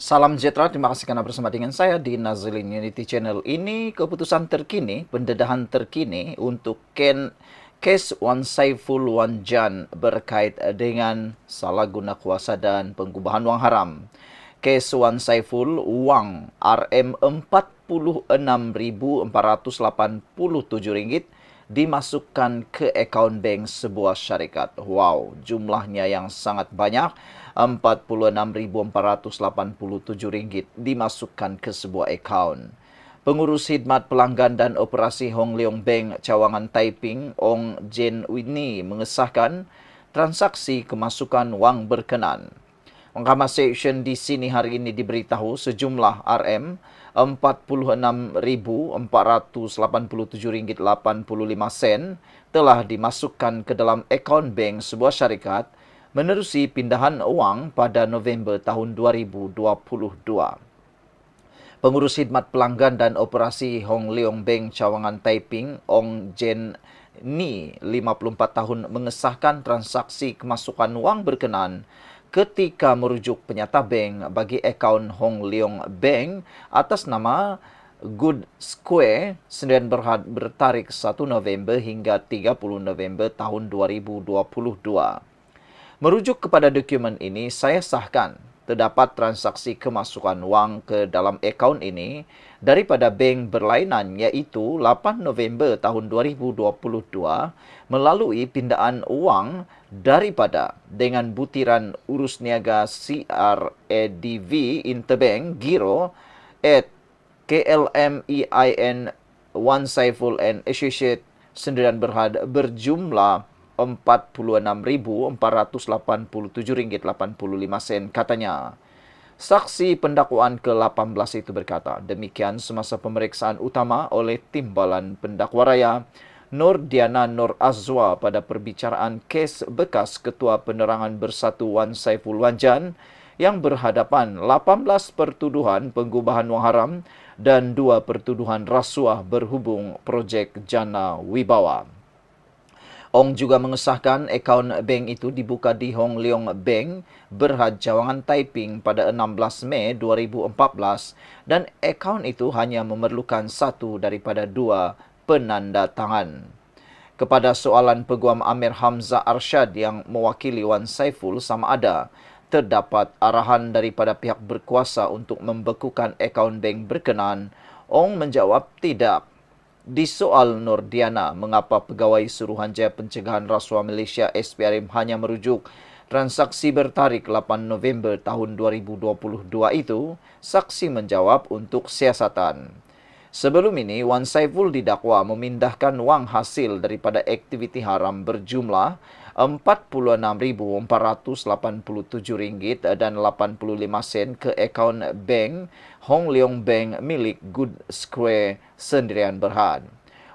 Salam sejahtera, terima kasih karena bersama dengan saya di Nazilin Unity Channel. Ini keputusan terkini, pendedahan terkini untuk kes Wan Saiful Wan Jan berkait dengan salah guna kuasa dan pengubahan wang haram. Kes Wan Saiful wang RM Rp46.487 dimasukkan ke akaun bank sebuah syarikat. Wow, jumlahnya yang sangat banyak. Rp46.487 dimasukkan ke sebuah akaun. Pengurus Khidmat Pelanggan dan Operasi Hong Leong Bank Cawangan Taiping, Ong Jen Winnie mengesahkan transaksi kemasukan wang berkenan. Mahkamah Seksyen di sini hari ini diberitahu sejumlah RM Rp46.487,85 telah dimasukkan ke dalam akaun bank sebuah syarikat menerusi pindahan wang pada November tahun 2022. Pengurus Khidmat Pelanggan dan Operasi Hong Leong Bank Cawangan Taiping, Ong Jen Ni, 54 tahun, mengesahkan transaksi kemasukan wang berkenan ketika merujuk penyata bank bagi akaun Hong Leong Bank atas nama Good Square Sdn Bhd bertarikh 1 November hingga 30 November tahun 2022. Merujuk kepada dokumen ini, saya sahkan terdapat transaksi kemasukan wang ke dalam akaun ini daripada bank berlainan iaitu 8 November tahun 2022 melalui pindaan wang daripada dengan butiran urus niaga CRADV Interbank Giro at KLMEIN Wan Saiful and Associate Sdn Bhd berjumlah Rp46.487,85 katanya. Saksi pendakwaan ke-18 itu berkata, demikian semasa pemeriksaan utama oleh Timbalan Pendakwa Raya Nur Diana Nur Azwa pada perbicaraan kes bekas Ketua Penerangan Bersatu Wan Saiful Wan Jan yang berhadapan 18 pertuduhan pengubahan wang haram dan 2 pertuduhan rasuah berhubung projek Jana Wibawa. Ong juga mengesahkan akaun bank itu dibuka di Hong Leong Bank Berhad Cawangan Taiping pada 16 Mei 2014 dan akaun itu hanya memerlukan satu daripada 2 penanda tangan. Kepada soalan Peguam Amir Hamzah Arsyad yang mewakili Wan Saiful sama ada terdapat arahan daripada pihak berkuasa untuk membekukan akaun bank berkenan, Ong menjawab tidak. Di soal Nur Diana, mengapa Pegawai Suruhanjaya Pencegahan Rasuah Malaysia SPRM hanya merujuk transaksi bertarikh 8 November tahun 2022 itu, saksi menjawab untuk siasatan. Sebelum ini, Wan Saiful didakwa memindahkan wang hasil daripada aktiviti haram berjumlah RM46.487,85 ke akaun bank Hong Leong Bank milik Good Square Sdn Bhd.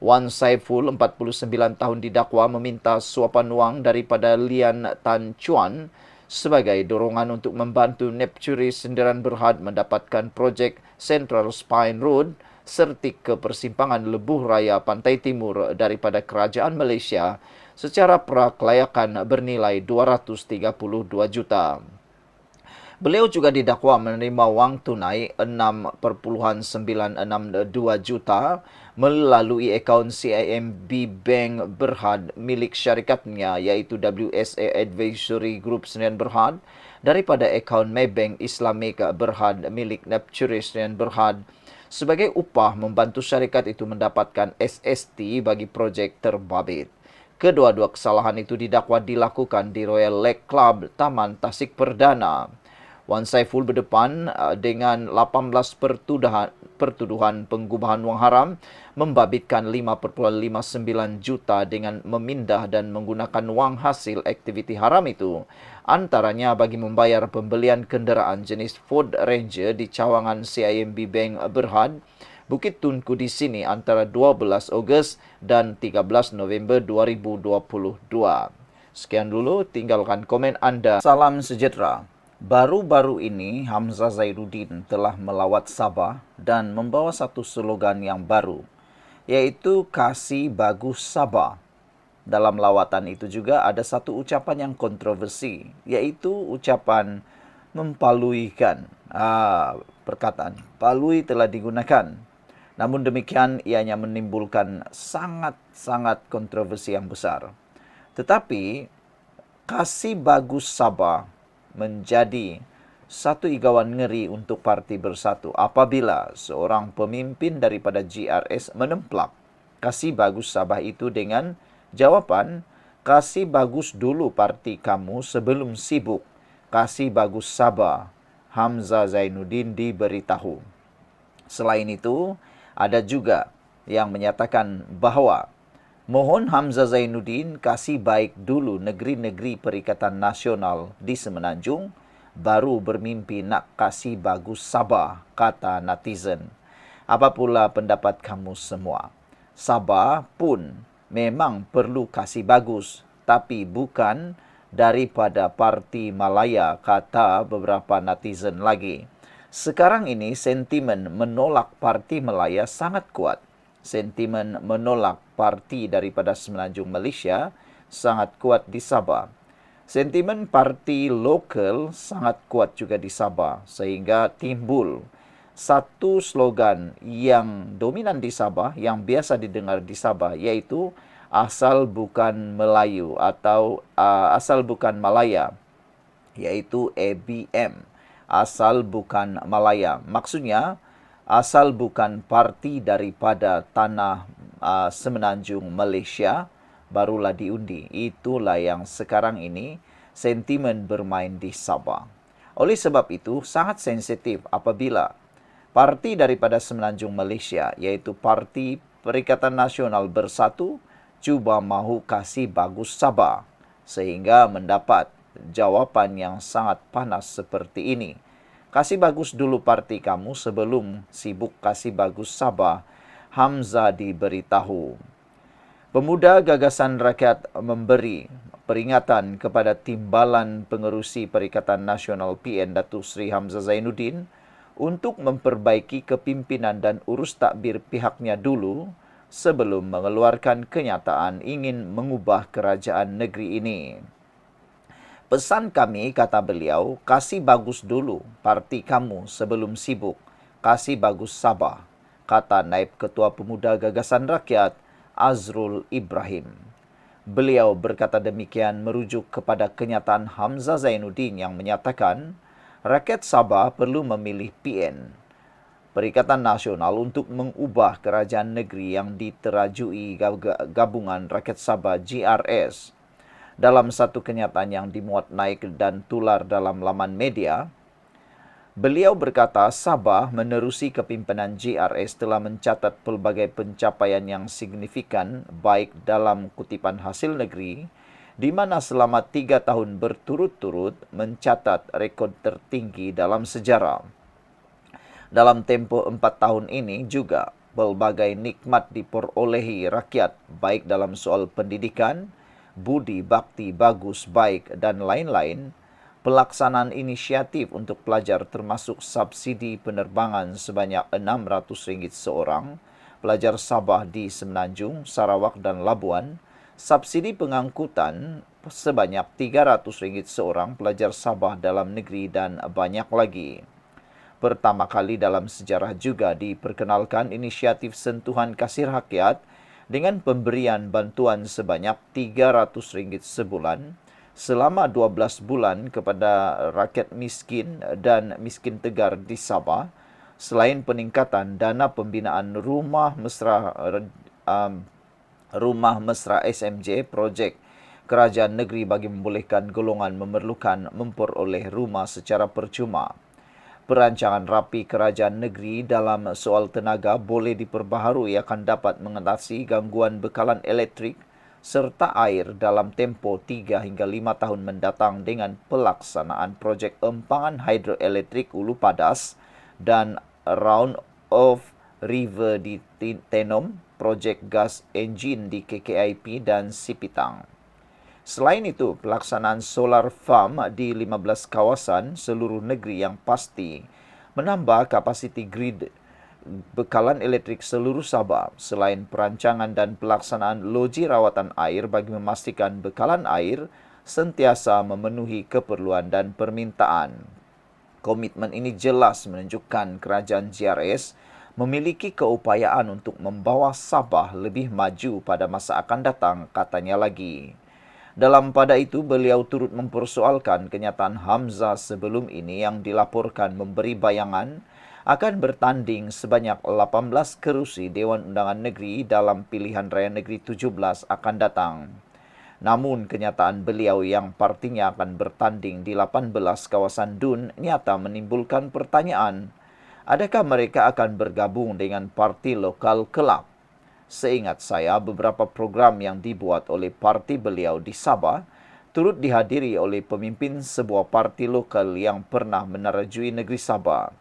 Wan Saiful, 49 tahun, didakwa meminta suapan wang daripada Lian Tan Chuan sebagai dorongan untuk membantu Nepturi Sdn Bhd mendapatkan projek Central Spine Road serti ke persimpangan Lebuh Raya Pantai Timur daripada Kerajaan Malaysia secara prakelayakan bernilai 232 juta. Beliau juga didakwa menerima wang tunai 6.962 juta melalui akaun CIMB Bank Berhad milik syarikatnya iaitu WSA Advisory Group Sdn Bhd daripada akaun Maybank Islamic Berhad milik Nepturi Sdn Bhd sebagai upah membantu syarikat itu mendapatkan SST bagi projek terbabit. Kedua-dua kesalahan itu didakwa dilakukan di Royal Lake Club, Taman Tasik Perdana. Wan Saiful berdepan dengan 18 pertuduhan pengubahan wang haram membabitkan 5.59 juta dengan memindah dan menggunakan wang hasil aktiviti haram itu, antaranya bagi membayar pembelian kenderaan jenis Ford Ranger di cawangan CIMB Bank Berhad, Bukit Tunku di sini antara 12 Ogos dan 13 November 2022. Sekian dulu, tinggalkan komen anda. Salam sejahtera. Baru-baru ini, Hamzah Zairuddin telah melawat Sabah dan membawa satu slogan yang baru, yaitu Kasih Bagus Sabah. Dalam lawatan itu juga ada satu ucapan yang kontroversi, yaitu ucapan mempaluikan. Perkataan palui telah digunakan. Namun demikian ianya menimbulkan sangat-sangat kontroversi yang besar. Tetapi kasih bagus Sabah menjadi satu igawan ngeri untuk parti bersatu apabila seorang pemimpin daripada GRS menemplak kasih bagus Sabah itu dengan jawapan, kasih bagus dulu parti kamu sebelum sibuk. Kasih bagus Sabah, Hamzah Zainuddin diberitahu. Selain itu, ada juga yang menyatakan bahwa mohon Hamzah Zainuddin kasih baik dulu negeri-negeri Perikatan Nasional di Semenanjung, baru bermimpi nak kasih bagus Sabah, kata netizen. Apa pula pendapat kamu semua? Sabah pun memang perlu kasih bagus, tapi bukan daripada Parti Malaya, kata beberapa netizen lagi. Sekarang ini sentimen menolak Parti Malaya sangat kuat. Sentimen menolak parti daripada Semenanjung Malaysia sangat kuat di Sabah. Sentimen parti lokal sangat kuat juga di Sabah sehingga timbul satu slogan yang dominan di Sabah, yang biasa didengar di Sabah, iaitu asal bukan Melayu atau asal bukan Malaya, iaitu ABM, asal bukan Malaya. Maksudnya, asal bukan parti daripada tanah Semenanjung Malaysia, barulah diundi. Itulah yang sekarang ini sentimen bermain di Sabah. Oleh sebab itu, sangat sensitif apabila parti daripada Semenanjung Malaysia, iaitu Parti Perikatan Nasional Bersatu, cuba mahu kasih bagus Sabah, sehingga mendapat jawapan yang sangat panas seperti ini. Kasih bagus dulu parti kamu sebelum sibuk kasih bagus Sabah, Hamzah diberitahu. Pemuda Gagasan Rakyat memberi peringatan kepada Timbalan Pengerusi Perikatan Nasional PN Datuk Seri Hamzah Zainuddin untuk memperbaiki kepimpinan dan urus takbir pihaknya dulu sebelum mengeluarkan kenyataan ingin mengubah kerajaan negeri ini. Pesan kami, kata beliau, kasih bagus dulu parti kamu sebelum sibuk. Kasih bagus Sabah, kata Naib Ketua Pemuda Gagasan Rakyat Azrul Ibrahim. Beliau berkata demikian merujuk kepada kenyataan Hamzah Zainuddin yang menyatakan rakyat Sabah perlu memilih PN, Perikatan Nasional, untuk mengubah kerajaan negeri yang diterajui Gabungan Rakyat Sabah GRS. Dalam satu kenyataan yang dimuat naik dan tular dalam laman media, beliau berkata Sabah menerusi kepimpinan GRS telah mencatat pelbagai pencapaian yang signifikan baik dalam kutipan hasil negeri, di mana selama 3 tahun berturut-turut mencatat rekod tertinggi dalam sejarah. Dalam tempoh 4 tahun ini juga pelbagai nikmat diperolehi rakyat baik dalam soal pendidikan, budi bakti bagus baik dan lain-lain. Pelaksanaan inisiatif untuk pelajar termasuk subsidi penerbangan sebanyak RM600 seorang pelajar Sabah di Semenanjung, Sarawak dan Labuan, subsidi pengangkutan sebanyak RM300 seorang pelajar Sabah dalam negeri dan banyak lagi. Pertama kali dalam sejarah juga diperkenalkan inisiatif sentuhan kasih rakyat dengan pemberian bantuan sebanyak RM300 sebulan selama 12 bulan kepada rakyat miskin dan miskin tegar di Sabah, selain peningkatan dana pembinaan Rumah Mesra SMJ, projek kerajaan negeri bagi membolehkan golongan memerlukan memperoleh rumah secara percuma. Perancangan rapi kerajaan negeri dalam soal tenaga boleh diperbaharui akan dapat mengatasi gangguan bekalan elektrik serta air dalam tempoh 3 hingga 5 tahun mendatang dengan pelaksanaan projek empangan hidroelektrik Ulu Padas dan Round of River di Tenom, projek gas enjin di KKIP dan Sipitang. Selain itu, pelaksanaan solar farm di 15 kawasan seluruh negeri yang pasti menambah kapasiti grid bekalan elektrik seluruh Sabah, selain perancangan dan pelaksanaan loji rawatan air bagi memastikan bekalan air sentiasa memenuhi keperluan dan permintaan. Komitmen ini jelas menunjukkan kerajaan GRS memiliki keupayaan untuk membawa Sabah lebih maju pada masa akan datang, katanya lagi. Dalam pada itu, beliau turut mempersoalkan kenyataan Hamzah sebelum ini yang dilaporkan memberi bayangan akan bertanding sebanyak 18 kerusi Dewan Undangan Negeri dalam pilihan raya negeri 17 akan datang. Namun kenyataan beliau yang partinya akan bertanding di 18 kawasan DUN nyata menimbulkan pertanyaan, adakah mereka akan bergabung dengan parti lokal kelak? Seingat saya, beberapa program yang dibuat oleh parti beliau di Sabah turut dihadiri oleh pemimpin sebuah parti lokal yang pernah menerajui negeri Sabah.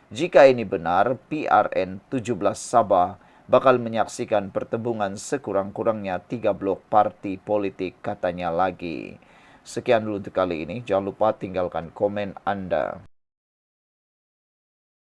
Jika ini benar, PRN 17 Sabah bakal menyaksikan pertembungan sekurang-kurangnya 3 blok parti politik, katanya lagi. Sekian dulu untuk kali ini. Jangan lupa tinggalkan komen Anda.